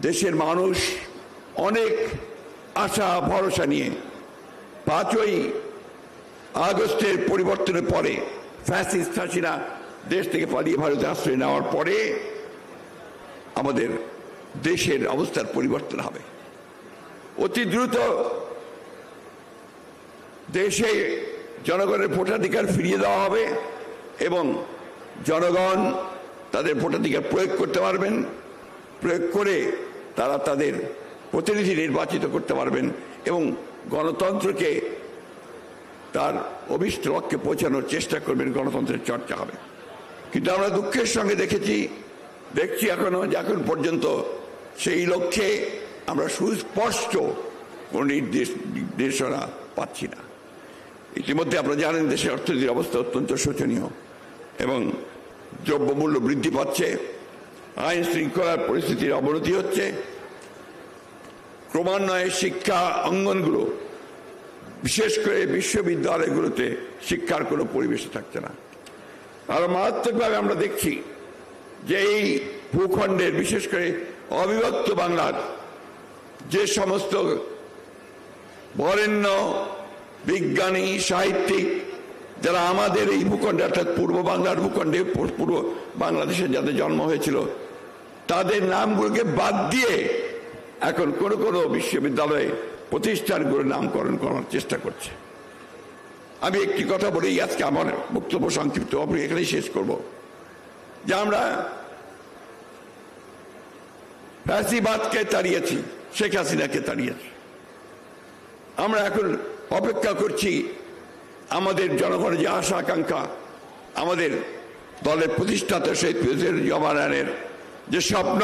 দেশের মানুষ অনেক আশা ভরসা নিয়ে 5ই আগস্টের পরিবর্তনের পরে ফ্যাসিস্ট হাসিনা দেশ থেকে পালিয়ে ভারতে আশ্রয় নেওয়ার পরে আমাদের দেশের অবস্থার পরিবর্তন হবে। অতি দ্রুত দেশে জনগণের ভোটাধিকার ফিরিয়ে দেওয়া হবে এবং জনগণ তাদের ভোটাধিকার প্রয়োগ করতে পারবেন। প্রয়োগ করে তারা তাদের প্রতিনিধি নির্বাচিত করতে পারবেন এবং গণতন্ত্রকে তার অভিষ্ট লক্ষ্যে পৌঁছানোর চেষ্টা করবেন। গণতন্ত্রের চর্চা হবে। কিন্তু আমরা দুঃখের সঙ্গে দেখছি এখন পর্যন্ত সেই লক্ষ্যে আমরা সুস্পষ্ট কোন নির্দেশনা পাচ্ছি না। ইতিমধ্যে আপনারা জানেন দেশের অর্থনীতির অবস্থা অত্যন্ত শোচনীয় এবং দ্রব্যমূল্য বৃদ্ধি পাচ্ছে, আইন শৃঙ্খলার পরিস্থিতির অবনতি হচ্ছে, ক্রমান্বয়ে শিক্ষা অঙ্গনগুলো বিশেষ করে বিশ্ববিদ্যালয়গুলোতে শিক্ষার কোনো পরিবেশ থাকছে না। আরো মারাত্মকভাবে আমরা দেখছি যে এই ভূখণ্ডের বিশেষ করে অবিভক্ত বাংলার যে সমস্ত বরেণ্য বিজ্ঞানী সাহিত্যিক যারা আমাদের এই ভূখণ্ডে অর্থাৎ পূর্ব বাংলার ভূখণ্ডে পূর্ব বাংলাদেশে যাদের জন্ম হয়েছিল তাদের নামগুলোকে বাদ দিয়ে এখন কোন কোন বিশ্ববিদ্যালয়ে প্রতিষ্ঠানগুলোর নামকরণ করার চেষ্টা করছে। আমি একটি কথা বলেই আজকে আমার বক্তব্য সংক্ষিপ্ত এখানেই শেষ করব যে আমরা ফ্যাসিবাদকে তাড়িয়েছি, শেখ হাসিনাকে তাড়িয়েছি। আমরা এখন অপেক্ষা করছি আমাদের জনগণের যে আশা আকাঙ্ক্ষা, আমাদের দলের প্রতিষ্ঠাতা শহীদ প্রেসিডেন্ট জিয়াউর যে স্বপ্ন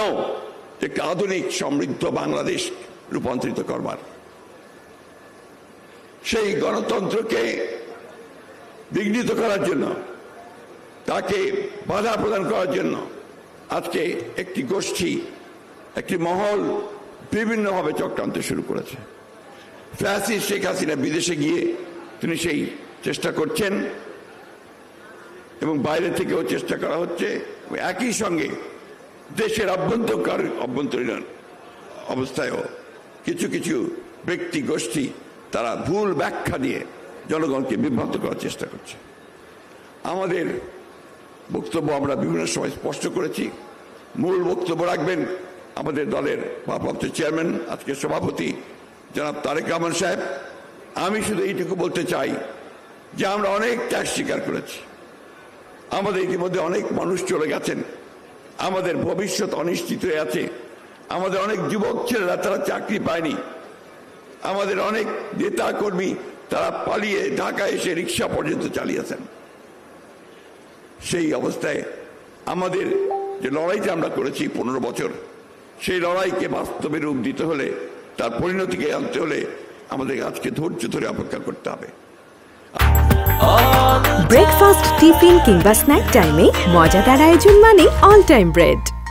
একটি আধুনিক সমৃদ্ধ বাংলাদেশ রূপান্তরিত করবার, সেই গণতন্ত্রকে বিঘ্নিত করার জন্য, তাকে বাধা প্রদান করার জন্য আজকে একটি গোষ্ঠী, একটি মহল বিভিন্নভাবে চক্রান্ত শুরু করেছে। ফ্যাসিস্ট শেখ হাসিনা বিদেশে গিয়ে তিনি সেই চেষ্টা করছেন এবং বাইরে থেকেও চেষ্টা করা হচ্ছে। একই সঙ্গে দেশের অভ্যন্তরীণ অবস্থায়ও কিছু কিছু ব্যক্তি গোষ্ঠী তারা ভুল ব্যাখ্যা দিয়ে জনগণকে বিভ্রান্ত করার চেষ্টা করছে। আমাদের বক্তব্য আমরা বিভিন্ন সময় স্পষ্ট করেছি। মূল বক্তব্য রাখবেন আমাদের দলের ভারপ্রাপ্ত চেয়ারম্যান, আজকে সভাপতি জনাব তারেক রহমান সাহেব। আমি শুধু এইটুকু বলতে চাই যে আমরা অনেক ত্যাগ স্বীকার করেছি, আমাদের ইতিমধ্যে অনেক মানুষ চলে গেছেন, আমাদের ভবিষ্যৎ অনিশ্চিত হয়ে আছে, আমাদের অনেক যুবক ছেলেরা তারা চাকরি পায়নি, আমাদের অনেক নেতা কর্মী তারা পালিয়ে ঢাকায় এসে রিক্সা পর্যন্ত চালিয়েছেন। সেই অবস্থায় আমাদের যে লড়াইটা আমরা করেছি 15 বছর, সেই লড়াইকে বাস্তবে রূপ দিতে হলে, তার পরিণতিকে আনতে হলে আমাদের আজকে ধৈর্য ধরে অপেক্ষা করতে হবে। ব্রেকফাস্ট, টিফিন কিংবা স্ন্যাক টাইমে মজাদার আয়োজন মানে অল টাইম ব্রেড।